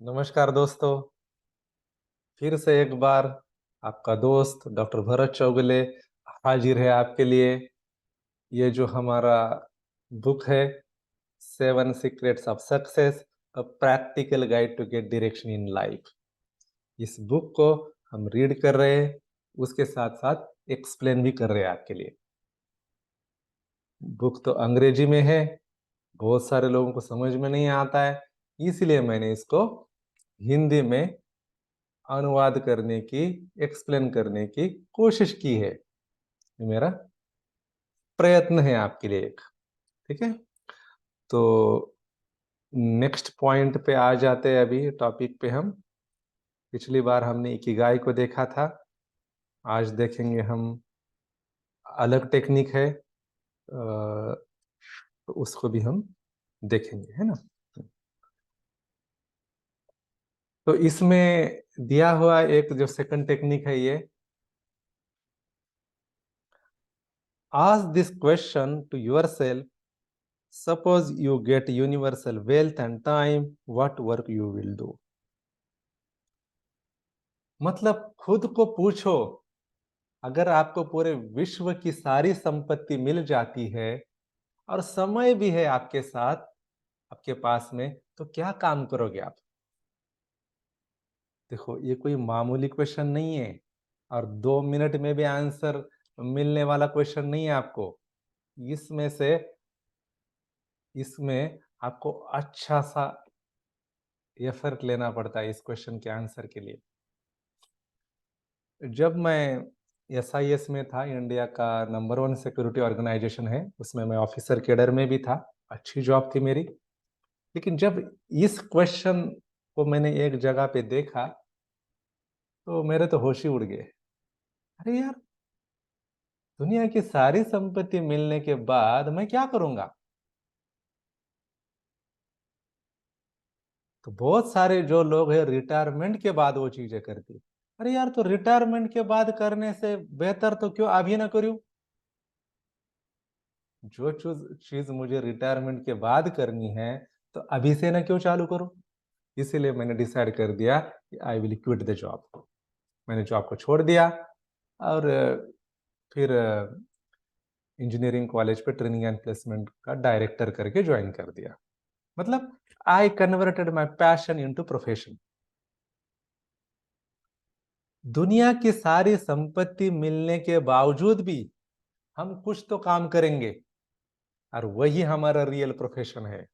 नमस्कार दोस्तों। फिर से एक बार आपका दोस्त डॉक्टर भरत चौगुले हाजिर है आपके लिए। ये जो हमारा बुक है, seven secrets of success, a practical guide to get direction in life. इस बुक को हम रीड कर रहे हैं, उसके साथ साथ एक्सप्लेन भी कर रहे हैं आपके लिए। बुक तो अंग्रेजी में है, बहुत सारे लोगों को समझ में नहीं आता है, इसलिए मैंने इसको हिंदी में अनुवाद करने की, एक्सप्लेन करने की कोशिश की है। ये मेरा प्रयत्न है आपके लिए एक। ठीक है? तो नेक्स्ट पॉइंट पे आ जाते हैं, अभी टॉपिक पे हम। पिछली बार हमने इकिगाई को देखा था, आज देखेंगे हम अलग टेक्निक है, तो उसको भी हम देखेंगे, है ना? तो इसमें दिया हुआ एक जो सेकंड टेक्निक है, ये ask this question to yourself, suppose you get universal wealth and time, what work you will do. मतलब खुद को पूछो, अगर आपको पूरे विश्व की सारी संपत्ति मिल जाती है और समय भी है आपके साथ, आपके पास में, तो क्या काम करोगे आप? देखो, ये कोई मामूली क्वेश्चन नहीं है और 2 मिनट में भी आंसर मिलने वाला क्वेश्चन नहीं है आपको। इसमें से इसमें आपको अच्छा सा एफर्ट लेना पड़ता है इस क्वेश्चन के आंसर के लिए। जब मैं एसआईएस में था, इंडिया का नंबर 1 सिक्योरिटी ऑर्गेनाइजेशन है, उसमें मैं ऑफिसर कैडर में भी था, अच्छी जॉब थी मेरी। लेकिन जब इस क्वेश्चन को मैंने एक जगह पे देखा, तो मेरे तो होश ही उड़ गए। अरे यार, दुनिया की सारी संपत्ति मिलने के बाद मैं क्या करूंगा? तो बहुत सारे जो लोग हैं रिटायरमेंट के बाद वो चीजें करती। अरे यार, तो रिटायरमेंट के बाद करने से बेहतर तो क्यों अभी ना करूं? जो चीज मुझे रिटायरमेंट के बाद करनी है, तो अभी से ना क्यों चालू करूं? इसीलिए मैंने डिसाइड कर दिया कि I will quit the job. मैंने जॉब को छोड़ दिया और फिर इंजीनियरिंग कॉलेज पे ट्रेनिंग एंड प्लेसमेंट का डायरेक्टर करके ज्वाइन कर दिया। मतलब I converted my passion into profession. दुनिया की सारी संपत्ति मिलने के बावजूद भी हम कुछ तो काम करेंगे, और वही हमारा रियल प्रोफेशन है।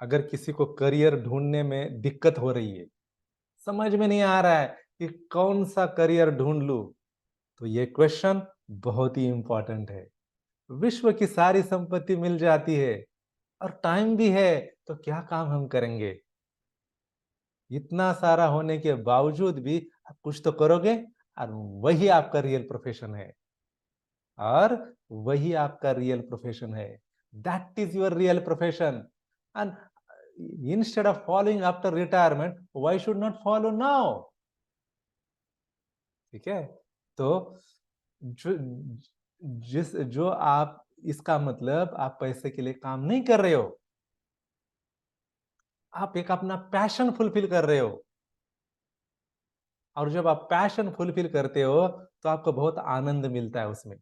अगर किसी को करियर ढूंढने में दिक्कत हो रही है, समझ में नहीं आ रहा है कि कौन सा करियर ढूंढ लूं, तो ये क्वेश्चन बहुत ही इंपॉर्टेंट है। विश्व की सारी संपत्ति मिल जाती है और टाइम भी है, तो क्या काम हम करेंगे? इतना सारा होने के बावजूद भी आप कुछ तो करोगे, और वही आपका रियल प्रोफेशन है। और वही आपका रियल प्रोफेशन है। That is your real profession. And instead of following after retirement, why should not follow now? ठीक है? तो जो जो आप, इसका मतलब आप पैसे के लिए काम नहीं कर रहे हो, आप एक अपना पैशन फुलफिल कर रहे हो। और जब आप पैशन फुलफिल करते हो, तो आपको बहुत आनंद मिलता है उसमें।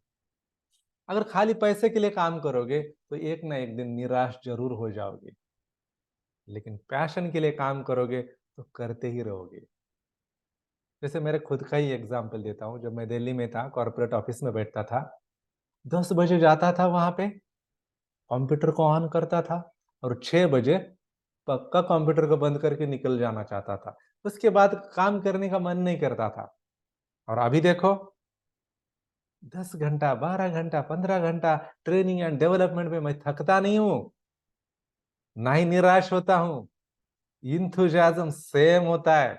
अगर खाली पैसे के लिए काम करोगे, तो एक ना एक दिन निराश जरूर हो जाओगे। लेकिन पैशन के लिए काम करोगे, तो करते ही रहोगे। जैसे मेरे खुद का ही एग्जाम्पल देता हूँ। जब मैं दिल्ली में था, कॉर्पोरेट ऑफिस में बैठता था, 10 बजे जाता था वहां पे, कंप्यूटर को ऑन करता था, और 6 बजे पक्का कंप्यूटर को बंद करके निकल जाना चाहता था। उसके बाद काम करने का मन नहीं करता था। और अभी देखो, 10 घंटा, 12 घंटा, 15 घंटा ट्रेनिंग एंड डेवलपमेंट में मैं थकता नहीं हूं, ना ही निराश होता हूं। इंथुजियाज्म सेम होता है।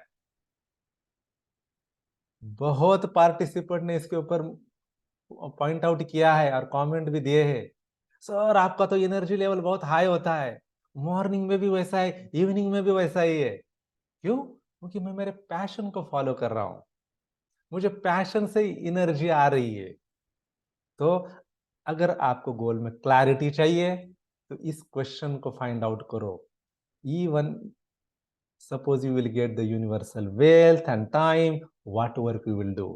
बहुत पार्टिसिपेंट ने इसके ऊपर पॉइंट आउट किया है और कमेंट भी दिए हैं। सर, आपका तो एनर्जी लेवल बहुत हाई होता है, मॉर्निंग में भी वैसा है, इवनिंग में भी वैसा ही है। क्यों? क्योंकि मैं मेरे पैशन को फॉलो कर रहा हूं। मुझे पैशन से एनर्जी आ रही है। तो अगर आपको गोल में क्लैरिटी चाहिए, तो इस क्वेश्चन को फाइंड आउट करो। Even Suppose you will get the universal wealth and time, what work you will do?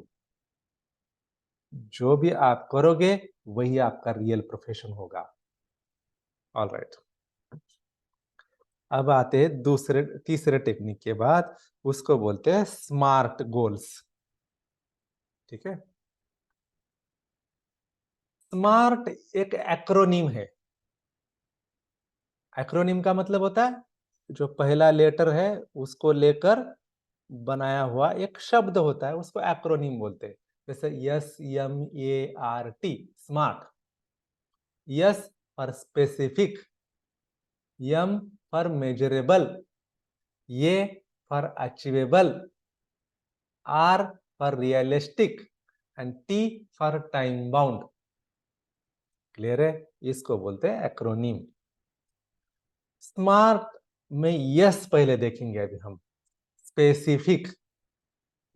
जो भी आप करोगे वही आपका रियल प्रोफेशन होगा। ऑल राइट, अब आते हैं दूसरे तीसरे टेक्निक के बाद, उसको बोलते हैं स्मार्ट गोल्स। ठीक है, स्मार्ट एक एक्रोनिम है। एक्रोनिम का मतलब होता है जो पहला लेटर है उसको लेकर बनाया हुआ एक शब्द होता है, उसको एक्रोनिम बोलते हैं। जैसे SMART, smart. S for specific, M for measurable, A for achievable, R for realistic and T for time bound. Clear है? इसको बोलते हैं एक्रोनिम। स्मार्ट में यस पहले देखेंगे अभी हम। स्पेसिफिक,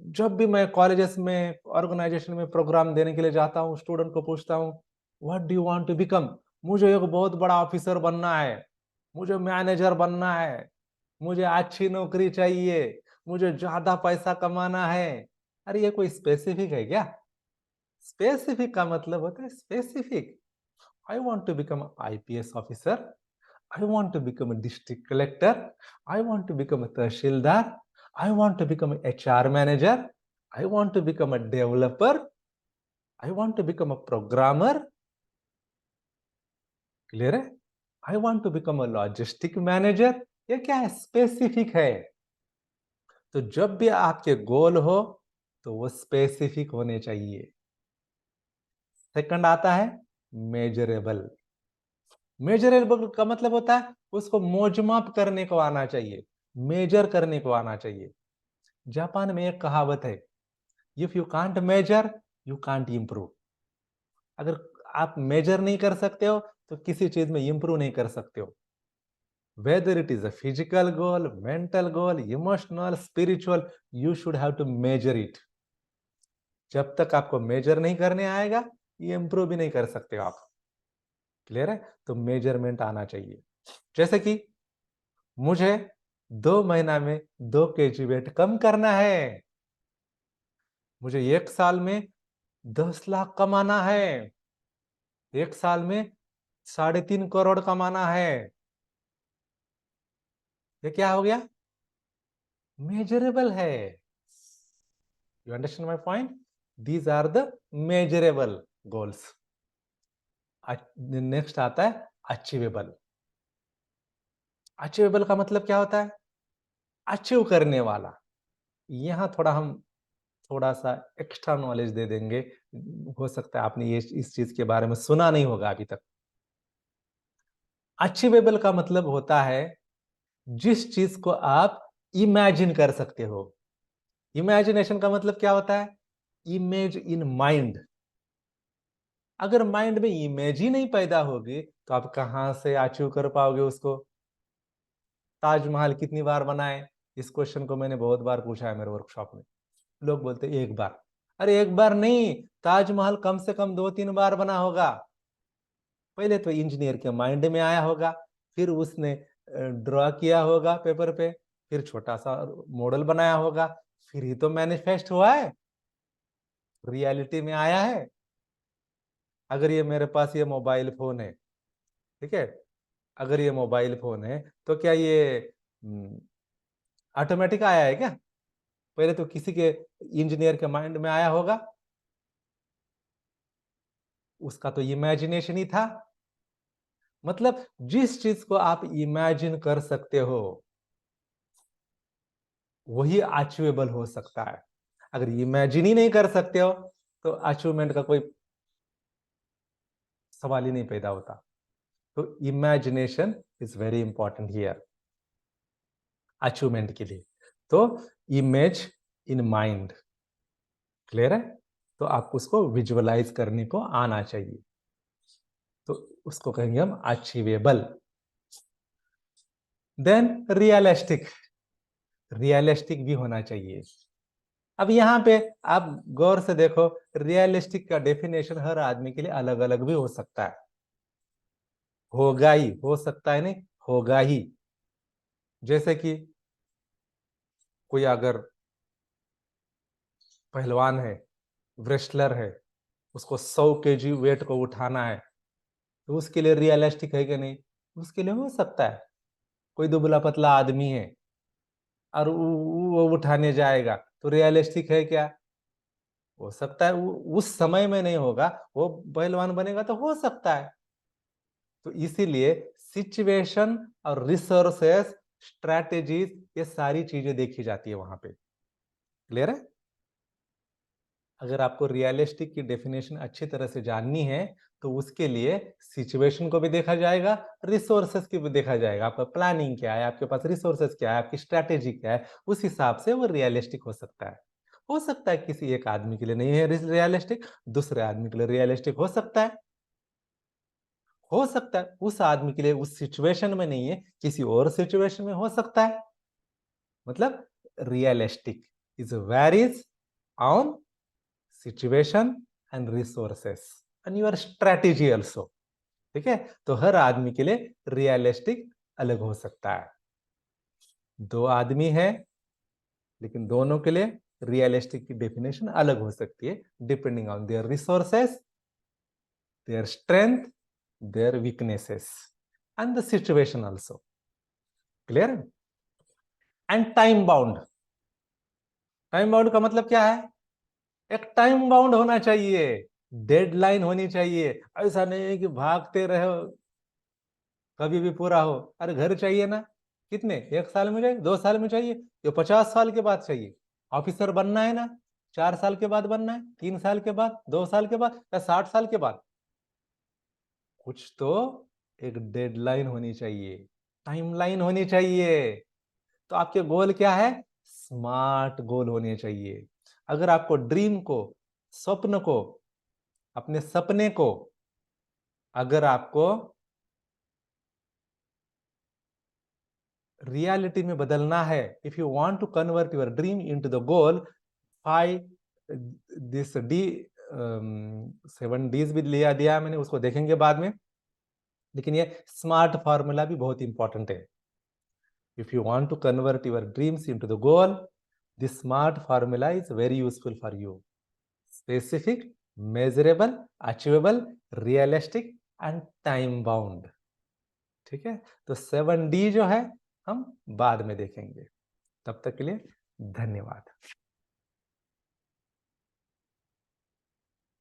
जब भी मैं कॉलेजेस में ऑर्गेनाइजेशन में प्रोग्राम देने के लिए जाता हूँ, स्टूडेंट को पूछता हूँ what do you want to become, मुझे एक बहुत बड़ा ऑफिसर बनना है, मुझे मैनेजर बनना है, मुझे अच्छी नौकरी चाहिए, मुझे ज्यादा पैसा कमाना है। अरे ये कोई स्पेसिफिक है क्या? स्पेसिफिक का मतलब होता है specific. I want to become IPS officer, I want to become a district collector. I want to become a tahsildar. I want to become a HR manager. I want to become a developer. I want to become a programmer. Clear है? I want to become a logistic manager. ये क्या है? Specific है। तो जब भी आपके गोल हो तो वो स्पेसिफिक होने चाहिए। सेकंड आता है मेजरेबल। मेजरेबल का मतलब होता है उसको मोजमाप करने को आना चाहिए, मेजर करने को आना चाहिए। जापान में एक कहावत है, if you can't measure you can't improve. अगर आप मेजर नहीं कर सकते हो तो किसी चीज में इंप्रूव नहीं कर सकते हो। Whether it is a physical goal, mental goal, emotional, spiritual, you should have to measure it. जब तक आपको मेजर नहीं करने आएगा ये इंप्रूव भी नहीं कर सकते हो आप। क्लियर है? तो मेजरमेंट आना चाहिए। जैसे कि मुझे 2 महीना में 2 kg वेट कम करना है, मुझे 1 साल में 10 लाख कमाना है, 1 साल में 3.5 करोड़ कमाना है। ये क्या हो गया? मेजरेबल है। You understand my point? These are the measurable goals. Next आता है अचीवेबल। अचीवेबल का मतलब क्या होता है? अचीव करने वाला। यहां थोड़ा सा एक्स्ट्रा नॉलेज दे देंगे, हो सकता है आपने ये इस चीज के बारे में सुना नहीं होगा अभी तक। अचीवेबल का मतलब होता है जिस चीज को आप इमेजिन कर सकते हो। इमेजिनेशन का मतलब क्या होता है? Image in mind. अगर माइंड में इमेज ही नहीं पैदा होगी तो आप कहां से अचीव कर पाओगे उसको? ताजमहल कितनी बार बनाए? इस क्वेश्चन को मैंने बहुत बार पूछा है मेरे वर्कशॉप में। लोग बोलते एक बार। अरे एक बार नहीं, ताजमहल कम से कम 2-3 बार बना होगा। पहले तो इंजीनियर के माइंड में आया होगा, फिर उसने ड्रॉ किया होगा पेपर पे, फिर छोटा सा मॉडल बनाया होगा, फिर ही तो मैनिफेस्ट हुआ है, रियलिटी में आया है। अगर ये मेरे पास ये मोबाइल फोन है, ठीक है, अगर ये मोबाइल फोन है तो क्या ये ऑटोमेटिक आया है क्या? पहले तो किसी के इंजीनियर के माइंड में आया होगा, उसका तो इमेजिनेशन ही था। मतलब जिस चीज को आप इमेजिन कर सकते हो वही अचीवेबल हो सकता है। अगर इमेजिन ही नहीं कर सकते हो तो अचीवमेंट का कोई सवाल ही नहीं पैदा होता। तो imagination is very important here achievement के लिए। तो इमेज इन माइंड। क्लियर है? तो आपको उसको विजुअलाइज करने को आना चाहिए, तो उसको कहेंगे हम अचीवेबल। Then realistic. रियलिस्टिक भी होना चाहिए। अब यहाँ पे आप गौर से देखो, रियलिस्टिक का डेफिनेशन हर आदमी के लिए अलग अलग भी हो सकता है। होगा ही, हो सकता है नहीं, होगा ही। जैसे कि कोई अगर पहलवान है, रेसलर है, उसको 100 kg वेट को उठाना है, तो उसके लिए रियलिस्टिक है कि नहीं? उसके लिए हो सकता है। कोई दुबला पतला आदमी है और वो उठाने जाएगा, तो रियलिस्टिक है क्या? हो सकता है उस समय में नहीं होगा, वो पहलवान बनेगा तो हो सकता है। तो इसीलिए सिचुएशन और रिसोर्सेस, स्ट्रैटेजीज, ये सारी चीजें देखी जाती है वहां पे। क्लियर है? अगर आपको रियलिस्टिक की डेफिनेशन अच्छी तरह से जाननी है, तो उसके लिए सिचुएशन को भी देखा जाएगा, रिसोर्सेस की भी देखा जाएगा। आपका प्लानिंग क्या है, आपके पास रिसोर्सेस क्या है, आपकी स्ट्रैटेजी क्या है, उस हिसाब से वो रियलिस्टिक हो सकता है। हो सकता है किसी एक आदमी के लिए नहीं है रियलिस्टिक, दूसरे आदमी के लिए रियलिस्टिक हो सकता है। हो सकता है उस आदमी के लिए उस सिचुएशन में नहीं है, किसी और सिचुएशन में हो सकता है। मतलब realistic is varies on situation and resources and your strategy also. ठीक है? तो हर आदमी के लिए रियलिस्टिक अलग हो सकता है। दो आदमी है, लेकिन दोनों के लिए रियलिस्टिक की डेफिनेशन अलग हो सकती है, depending on their resources, their strength, their weaknesses and the situation also. Clear? And time bound. Time bound का मतलब क्या है? एक टाइम बाउंड होना चाहिए, डेडलाइन होनी चाहिए। ऐसा नहीं है कि भागते रहो, कभी भी पूरा हो। अरे घर चाहिए ना, कितने, 1 साल में चाहिए, 2 साल में चाहिए, ये 50 साल के बाद चाहिए। ऑफिसर बनना है ना, 4 साल के बाद बनना है, 3 साल के बाद, 2 साल के बाद, या 60 साल के बाद? कुछ तो एक डेडलाइन होनी चाहिए, टाइमलाइन होनी चाहिए। तो आपके गोल क्या है? स्मार्ट गोल होने चाहिए। अगर आपको ड्रीम को, स्वप्न को, अपने सपने को अगर आपको रियलिटी में बदलना है, if you want to convert your dream into the goal, five this D 7 Ds भी लिया दिया मैंने, उसको देखेंगे बाद में। लेकिन ये स्मार्ट फॉर्मूला भी बहुत इंपॉर्टेंट है। If you want to convert your dreams into the goal, this smart formula is very useful for you. Specific, measurable, achievable, realistic and time bound. ठीक है? तो 7D जो है हम बाद में देखेंगे। तब तक के लिए धन्यवाद।